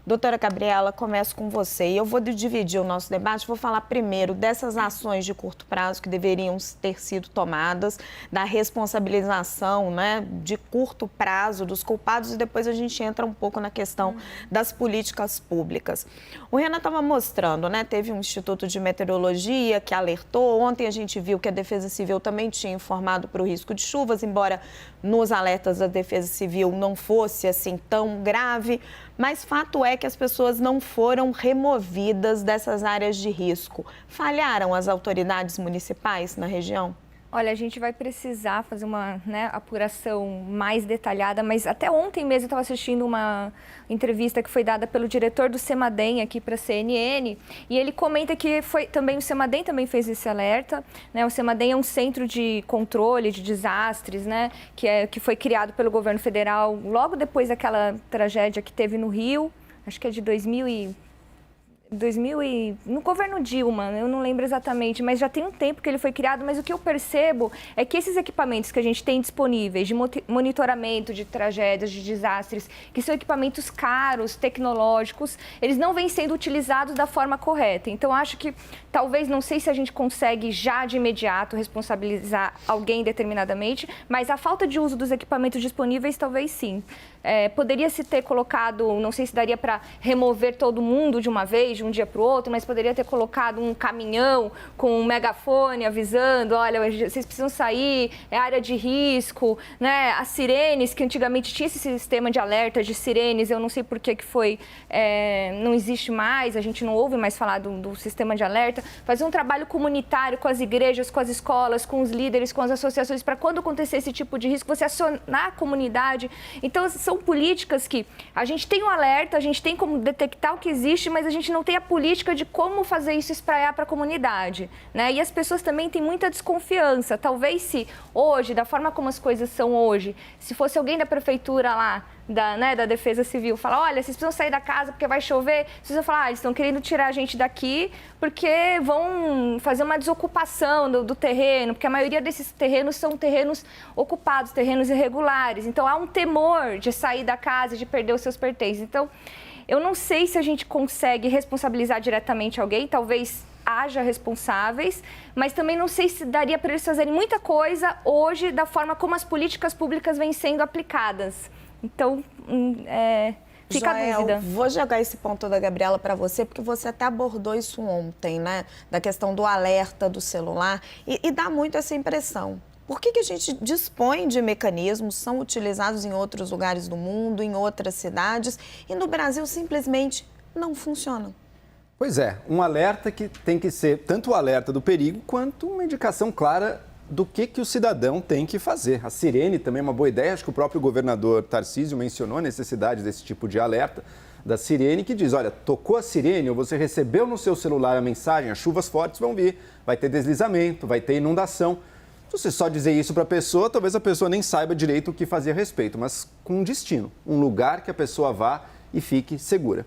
Doutora Gabriela, começo com você. E eu vou dividir o nosso debate, vou falar primeiro dessas ações de curto prazo que deveriam ter sido tomadas, da responsabilização, né, de curto prazo dos culpados, e depois a gente entra um pouco na questão das políticas públicas. O Renan estava mostrando, né, teve um Instituto de Meteorologia que alertou, ontem a gente viu que a Defesa Civil também tinha informado para o risco de chuvas, embora nos alertas da Defesa Civil não fosse assim tão grave, mas fato é que as pessoas não foram removidas dessas áreas de risco. Falharam as autoridades municipais na região? Olha, a gente vai precisar fazer uma apuração mais detalhada, mas até ontem mesmo eu estava assistindo uma entrevista que foi dada pelo diretor do CEMADEM aqui para a CNN, e ele comenta que também o CEMADEM também fez esse alerta, né? O CEMADEM é um centro de controle de desastres, né? Que foi criado pelo governo federal logo depois daquela tragédia que teve no Rio, acho que é de 2000 no governo Dilma, eu não lembro exatamente, mas já tem um tempo que ele foi criado, mas o que eu percebo é que esses equipamentos que a gente tem disponíveis de monitoramento de tragédias, de desastres, que são equipamentos caros, tecnológicos, eles não vêm sendo utilizados da forma correta. Então, acho que talvez, não sei se a gente consegue já de imediato responsabilizar alguém determinadamente, mas a falta de uso dos equipamentos disponíveis, talvez sim. Poderia-se ter colocado, não sei se daria para remover todo mundo de uma vez, de um dia para o outro, mas poderia ter colocado um caminhão com um megafone avisando, olha, vocês precisam sair, é área de risco, né? As sirenes, que antigamente tinha esse sistema de alerta de sirenes, eu não sei por que foi, não existe mais, a gente não ouve mais falar do sistema de alerta. Fazer um trabalho comunitário com as igrejas, com as escolas, com os líderes, com as associações, para quando acontecer esse tipo de risco, você acionar a comunidade. Então, são políticas que a gente tem um alerta, a gente tem como detectar o que existe, mas a gente não tem a política de como fazer isso espraiar para a comunidade, né? E as pessoas também têm muita desconfiança. Talvez se hoje, da forma como as coisas são hoje, se fosse alguém da prefeitura lá, da Defesa Civil, falar, olha, vocês precisam sair da casa porque vai chover, vocês vão falar, eles estão querendo tirar a gente daqui porque vão fazer uma desocupação do terreno, porque a maioria desses terrenos são terrenos ocupados, terrenos irregulares. Então, há um temor de sair da casa e de perder os seus pertences. Então, eu não sei se a gente consegue responsabilizar diretamente alguém, talvez haja responsáveis, mas também não sei se daria para eles fazerem muita coisa hoje da forma como as políticas públicas vêm sendo aplicadas. Então, fica a dúvida. Vou jogar esse ponto da Gabriela para você, porque você até abordou isso ontem, né? Da questão do alerta do celular, e dá muito essa impressão. Por que a gente dispõe de mecanismos, são utilizados em outros lugares do mundo, em outras cidades, e no Brasil simplesmente não funcionam? Pois é, um alerta que tem que ser tanto o alerta do perigo, quanto uma indicação clara do que o cidadão tem que fazer. A sirene também é uma boa ideia, acho que o próprio governador Tarcísio mencionou a necessidade desse tipo de alerta da sirene, que diz, olha, tocou a sirene ou você recebeu no seu celular a mensagem, as chuvas fortes vão vir, vai ter deslizamento, vai ter inundação. Se você só dizer isso para a pessoa, talvez a pessoa nem saiba direito o que fazer a respeito, mas com um destino, um lugar que a pessoa vá e fique segura.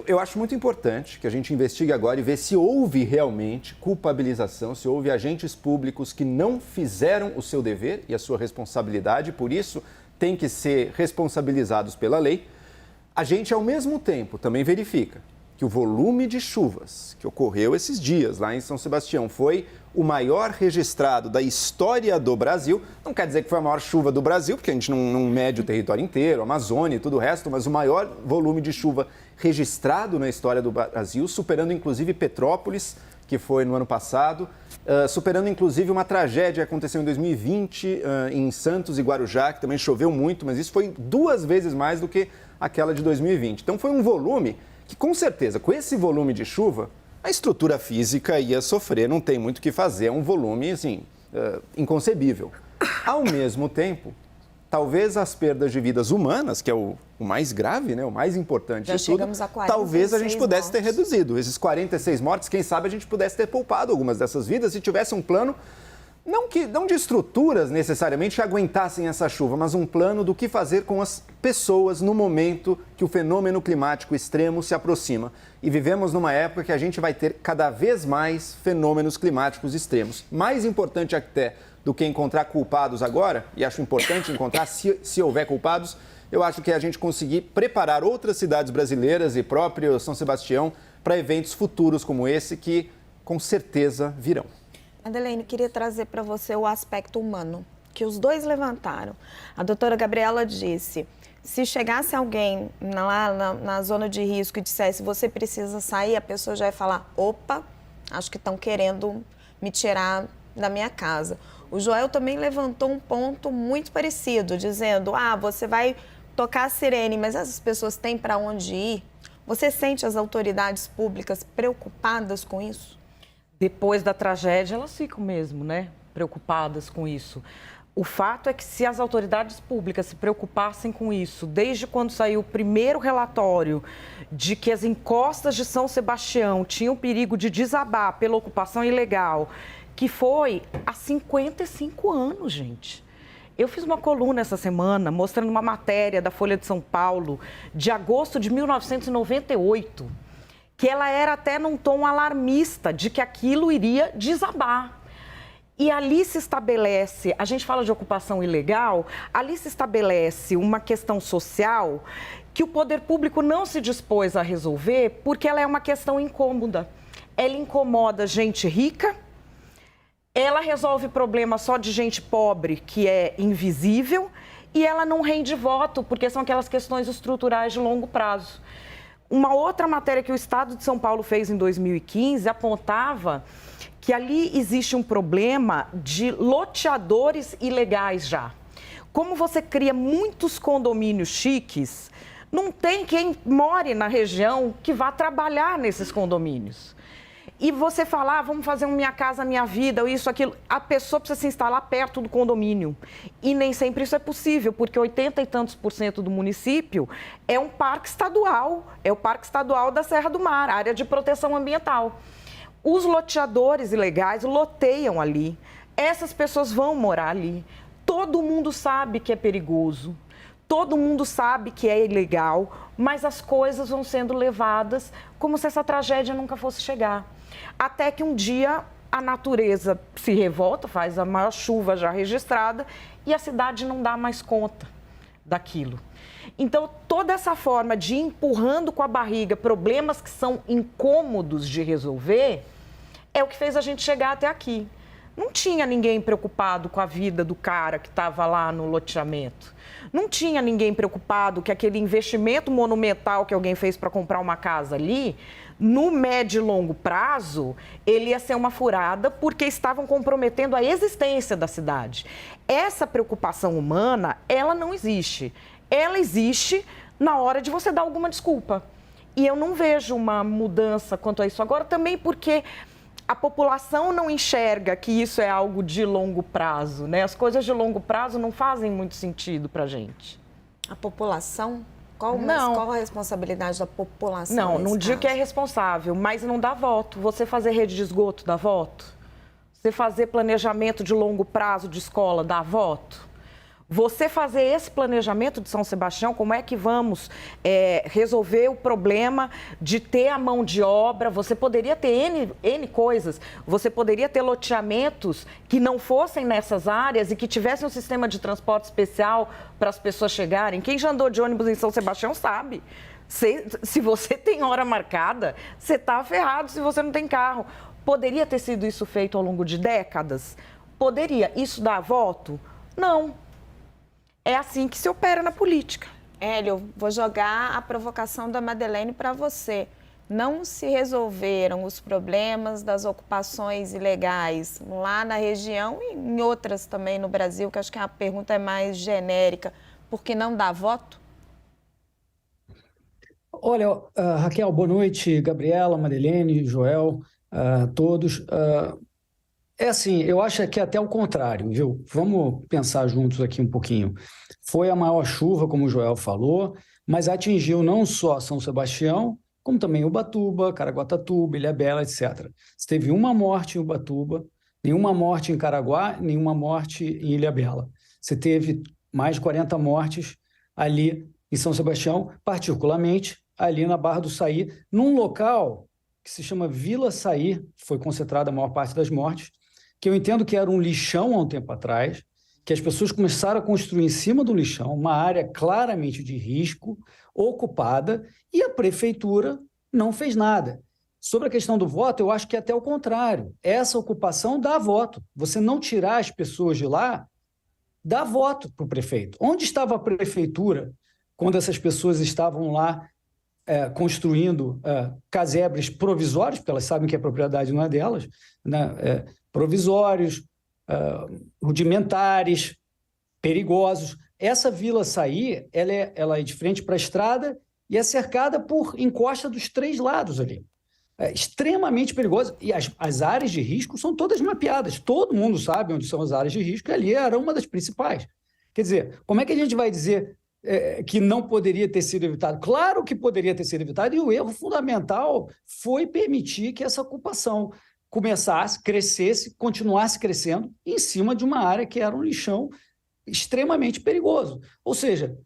Eu acho muito importante que a gente investigue agora e veja se houve realmente culpabilização, se houve agentes públicos que não fizeram o seu dever e a sua responsabilidade, por isso têm que ser responsabilizados pela lei. A gente, ao mesmo tempo, também verifica que o volume de chuvas que ocorreu esses dias lá em São Sebastião foi o maior registrado da história do Brasil. Não quer dizer que foi a maior chuva do Brasil, porque a gente não mede o território inteiro, a Amazônia e tudo o resto, mas o maior volume de chuva registrado na história do Brasil, superando inclusive Petrópolis, que foi no ano passado, superando inclusive uma tragédia que aconteceu em 2020 em Santos e Guarujá, que também choveu muito, mas isso foi 2 vezes mais do que aquela de 2020. Então foi um volume que, com certeza, com esse volume de chuva, a estrutura física ia sofrer, não tem muito o que fazer, é um volume, assim, inconcebível. Ao mesmo tempo, talvez as perdas de vidas humanas, que é o mais grave, né, o mais importante de tudo, talvez a gente pudesse ter reduzido. Esses 46 mortes, quem sabe a gente pudesse ter poupado algumas dessas vidas se tivesse um plano, não de estruturas necessariamente que aguentassem essa chuva, mas um plano do que fazer com as pessoas no momento que o fenômeno climático extremo se aproxima. E vivemos numa época que a gente vai ter cada vez mais fenômenos climáticos extremos. Mais importante até do que encontrar culpados agora, e acho importante encontrar, se houver culpados, eu acho que é a gente conseguir preparar outras cidades brasileiras e próprio São Sebastião para eventos futuros como esse que com certeza virão. Madeleine, queria trazer para você o aspecto humano, que os dois levantaram. A doutora Gabriela disse, se chegasse alguém lá na zona de risco e dissesse, você precisa sair, a pessoa já ia falar, opa, acho que estão querendo me tirar da minha casa. O Joel também levantou um ponto muito parecido, dizendo, você vai tocar a sirene, mas essas pessoas têm para onde ir? Você sente as autoridades públicas preocupadas com isso? Depois da tragédia, elas ficam mesmo, né? Preocupadas com isso. O fato é que se as autoridades públicas se preocupassem com isso, desde quando saiu o primeiro relatório de que as encostas de São Sebastião tinham perigo de desabar pela ocupação ilegal, que foi há 55 anos, gente. Eu fiz uma coluna essa semana mostrando uma matéria da Folha de São Paulo de agosto de 1998, que ela era até num tom alarmista de que aquilo iria desabar. E ali se estabelece, a gente fala de ocupação ilegal, ali se estabelece uma questão social que o poder público não se dispôs a resolver porque ela é uma questão incômoda. Ela incomoda gente rica, ela resolve problema só de gente pobre, que é invisível, e ela não rende voto, porque são aquelas questões estruturais de longo prazo. Uma outra matéria que o Estado de São Paulo fez em 2015 apontava que ali existe um problema de loteadores ilegais já. Como você cria muitos condomínios chiques, não tem quem more na região que vá trabalhar nesses condomínios. E você falar, vamos fazer um Minha Casa Minha Vida, ou isso, aquilo, a pessoa precisa se instalar perto do condomínio. E nem sempre isso é possível, porque 80 e tantos % do município é um parque estadual, é o Parque Estadual da Serra do Mar, área de proteção ambiental. Os loteadores ilegais loteiam ali, essas pessoas vão morar ali. Todo mundo sabe que é perigoso, todo mundo sabe que é ilegal, mas as coisas vão sendo levadas como se essa tragédia nunca fosse chegar. Até que um dia a natureza se revolta, faz a maior chuva já registrada e a cidade não dá mais conta daquilo. Então, toda essa forma de ir empurrando com a barriga problemas que são incômodos de resolver é o que fez a gente chegar até aqui. Não tinha ninguém preocupado com a vida do cara que estava lá no loteamento. Não tinha ninguém preocupado que aquele investimento monumental que alguém fez para comprar uma casa ali, no médio e longo prazo, ele ia ser uma furada porque estavam comprometendo a existência da cidade. Essa preocupação humana, ela não existe. Ela existe na hora de você dar alguma desculpa. E eu não vejo uma mudança quanto a isso agora, também porque a população não enxerga que isso é algo de longo prazo, né? As coisas de longo prazo não fazem muito sentido para a gente. A população? Qual a responsabilidade da população? Não digo que é responsável, mas não dá voto. Você fazer rede de esgoto dá voto? Você fazer planejamento de longo prazo de escola dá voto? Você fazer esse planejamento de São Sebastião, como é que vamos resolver o problema de ter a mão de obra? Você poderia ter N coisas, você poderia ter loteamentos que não fossem nessas áreas e que tivessem um sistema de transporte especial para as pessoas chegarem. Quem já andou de ônibus em São Sebastião sabe. Se você tem hora marcada, você está ferrado se você não tem carro. Poderia ter sido isso feito ao longo de décadas? Poderia. Isso dá voto? Não. É assim que se opera na política. Hélio, vou jogar a provocação da Madeleine para você. Não se resolveram os problemas das ocupações ilegais lá na região e em outras também no Brasil, que acho que a pergunta é mais genérica, porque não dá voto? Olha, Raquel, boa noite, Gabriela, Madeleine, Joel, todos. É assim, eu acho que é até o contrário, viu? Vamos pensar juntos aqui um pouquinho. Foi a maior chuva, como o Joel falou, mas atingiu não só São Sebastião, como também Ubatuba, Caraguatatuba, Ilhabela, etc. Você teve uma morte em Ubatuba, nenhuma morte em Caraguá, nenhuma morte em Ilhabela. Você teve mais de 40 mortes ali em São Sebastião, particularmente ali na Barra do Saí, num local que se chama Vila Saí, foi concentrada a maior parte das mortes, que eu entendo que era um lixão há um tempo atrás, que as pessoas começaram a construir em cima do lixão uma área claramente de risco, ocupada, e a prefeitura não fez nada. Sobre a questão do voto, eu acho que é até o contrário. Essa ocupação dá voto. Você não tirar as pessoas de lá, dá voto para o prefeito. Onde estava a prefeitura quando essas pessoas estavam lá construindo casebres provisórios, porque elas sabem que a propriedade não é delas, né? Provisórios, rudimentares, perigosos. Essa Vila Saí, ela é de frente para a estrada e é cercada por encosta dos 3 lados ali. É extremamente perigosa. E as áreas de risco são todas mapeadas. Todo mundo sabe onde são as áreas de risco, e ali era uma das principais. Quer dizer, como é que a gente vai dizer que não poderia ter sido evitado? Claro que poderia ter sido evitado, e o erro fundamental foi permitir que essa ocupação começasse, crescesse, continuasse crescendo em cima de uma área que era um lixão extremamente perigoso. Ou seja,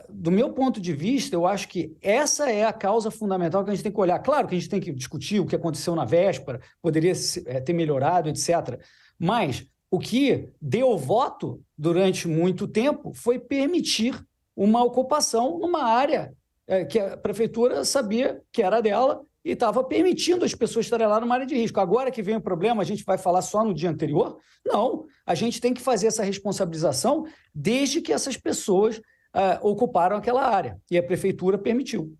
do meu ponto de vista, eu acho que essa é a causa fundamental que a gente tem que olhar. Claro que a gente tem que discutir o que aconteceu na véspera, poderia ter melhorado, etc. Mas o que deu voto durante muito tempo foi permitir uma ocupação numa área que a prefeitura sabia que era dela e estava permitindo as pessoas estarem lá numa área de risco. Agora que vem o problema, a gente vai falar só no dia anterior? Não, a gente tem que fazer essa responsabilização desde que essas pessoas ocuparam aquela área, e a prefeitura permitiu.